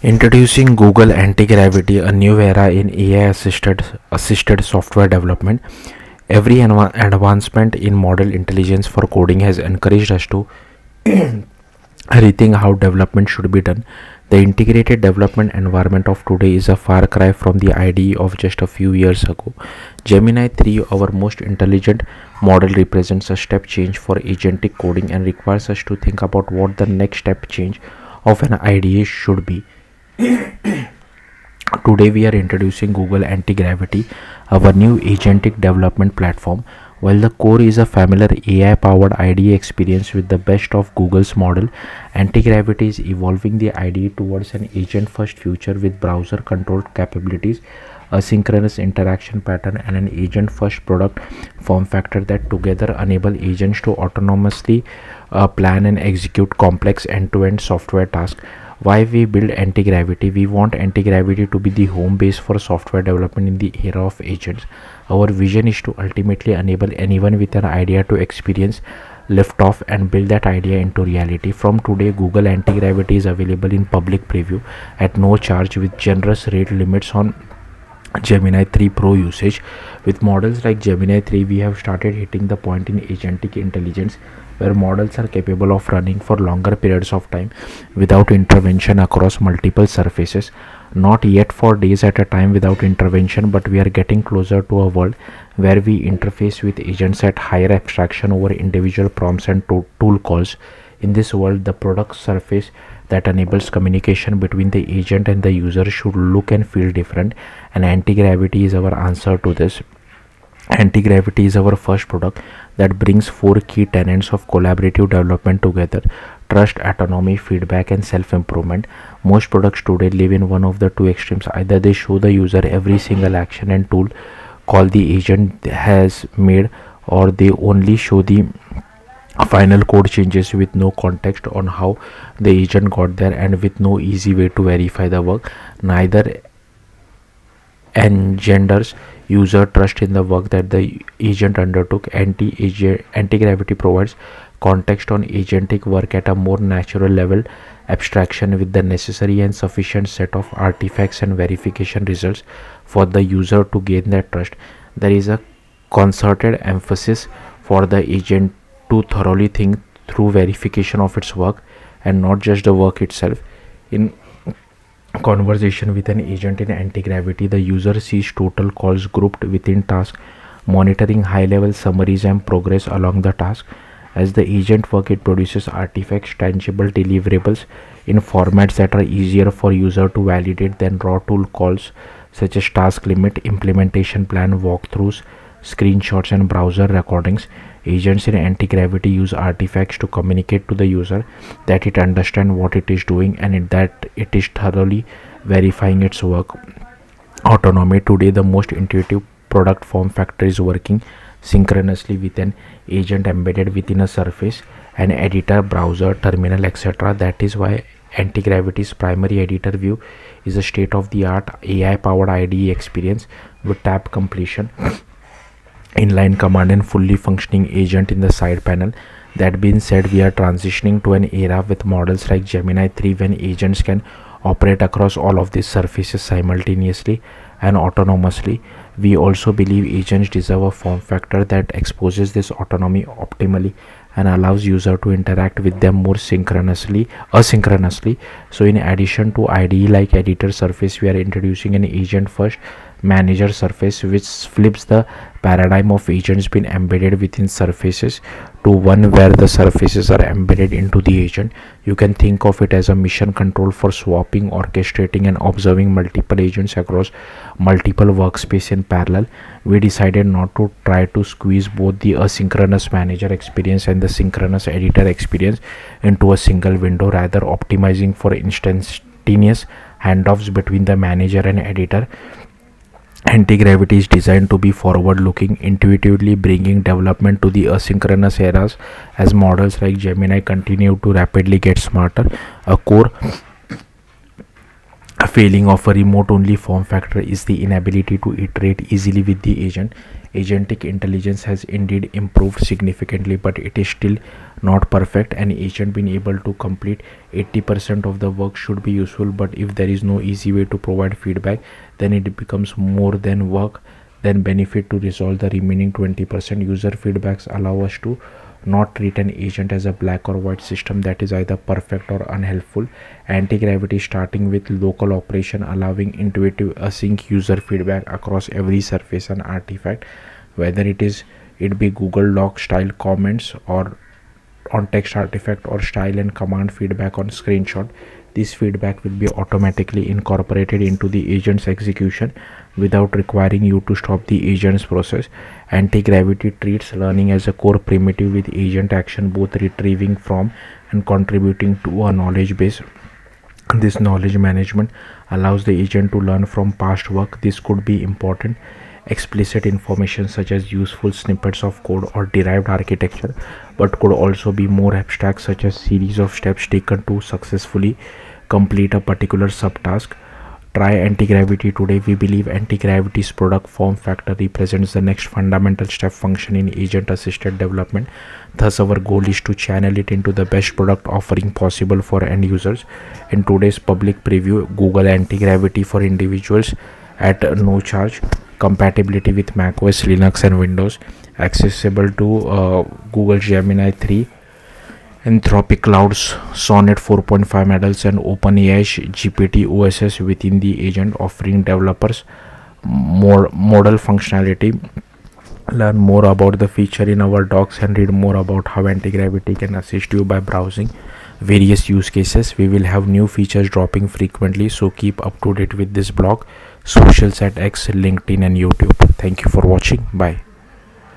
Introducing Google Antigravity, a new era in AI assisted software development. Every advancement in model intelligence for coding has encouraged us to rethink how development should be done. The integrated development environment of today is a far cry from the IDE of just a few years ago. Gemini 3, our most intelligent model, represents a step change for agentic coding and requires us to think about what the next step change of an IDE should be. Today we are introducing Google Antigravity, our new agentic development platform. While the core is a familiar AI-powered IDE experience with the best of Google's model, Antigravity is evolving the IDE towards an agent-first future with browser-controlled capabilities, asynchronous interaction pattern, and an agent-first product form factor that together enable agents to autonomously plan and execute complex end-to-end software tasks. Why we build Antigravity? We want Antigravity to be the home base for software development in the era of agents. Our vision is to ultimately enable anyone with an idea to experience liftoff and build that idea into reality. From today, Google Antigravity is available in public preview at no charge with generous rate limits on Gemini 3 Pro usage. With models like Gemini 3, we have started hitting the point in agentic intelligence where models are capable of running for longer periods of time without intervention across multiple surfaces. Not yet for days at a time without intervention, but we are getting closer to a world where we interface with agents at higher abstraction over individual prompts and tool calls. In this world, the product surface that enables communication between the agent and the user should look and feel different, and Antigravity is our answer to this. Antigravity is our first product that brings four key tenets of collaborative development together: trust, autonomy, feedback, and self-improvement. Most products today live in one of the two extremes. Either they show the user every single action and tool call the agent has made, or they only show the final code changes with no context on how the agent got there and with no easy way to verify the work. Neither engenders user trust in the work that the agent undertook. Antigravity provides context on agentic work at a more natural level abstraction with the necessary and sufficient set of artifacts and verification results for the user to gain that trust. There is a concerted emphasis for the agent to thoroughly think through verification of its work and not just the work itself. In conversation with an agent in Antigravity, the user sees total calls grouped within task, monitoring high-level summaries and progress along the task. As the agent work, it produces artifacts, tangible deliverables in formats that are easier for user to validate than raw tool calls such as task limit, implementation plan, walkthroughs, screenshots, and browser recordings. Agents in Antigravity use artifacts to communicate to the user that it understands what it is doing and that it is thoroughly verifying its work. Autonomy. Today, the most intuitive product form factor is working synchronously with an agent embedded within a surface, an editor, browser, terminal, etc. That is why Antigravity's primary editor view is a state-of-the-art AI-powered IDE experience with tab completion, inline command, and fully functioning agent in the side panel. That being said, we are transitioning to an era with models like Gemini 3 when agents can operate across all of these surfaces simultaneously and autonomously. We also believe agents deserve a form factor that exposes this autonomy optimally and allows user to interact with them more asynchronously. So in addition to IDE like editor surface, we are introducing an agent first manager surface which flips the paradigm of agents being embedded within surfaces to one where the surfaces are embedded into the agent. You can think of it as a mission control for swapping, orchestrating, and observing multiple agents across multiple workspace in parallel. We decided not to try to squeeze both the asynchronous manager experience and the synchronous editor experience into a single window, rather optimizing for instantaneous handoffs between the manager and editor. Antigravity is designed to be forward-looking, intuitively bringing development to the asynchronous eras as models like Gemini continue to rapidly get smarter. A core failing of a remote only form factor is the inability to iterate easily with the agent. Agentic intelligence has indeed improved significantly, but it is still not perfect. An agent being able to complete 80% of the work should be useful, but if there is no easy way to provide feedback, then it becomes more than work than benefit to resolve the remaining 20%. User feedbacks allow us to not treat an agent as a black or white system that is either perfect or unhelpful. Antigravity, starting with local operation, allowing intuitive async user feedback across every surface and artifact, whether it be Google Doc style comments or on text artifact or style and command feedback on screenshot. This feedback will be automatically incorporated into the agent's execution without requiring you to stop the agent's process. Antigravity treats learning as a core primitive with agent action both retrieving from and contributing to a knowledge base. This knowledge management allows the agent to learn from past work. This could be important explicit information such as useful snippets of code or derived architecture, but could also be more abstract such as series of steps taken to successfully complete a particular subtask. Try Antigravity today. We believe Antigravity's product form factor represents the next fundamental step function in agent assisted development. Thus our goal is to channel it into the best product offering possible for end users. In today's public preview, Google Antigravity for individuals at no charge, compatibility with macOS, Linux and Windows, accessible to Google Gemini 3, Anthropic Cloud's Sonnet 4.5 models and OpenAI's GPT OSS within the agent, offering developers more modal functionality. Learn more about the feature in our docs and read more about how Antigravity can assist you by browsing various use cases. We will have new features dropping frequently, so keep up to date with this blog, socials at X, LinkedIn and YouTube. Thank you for watching. Bye.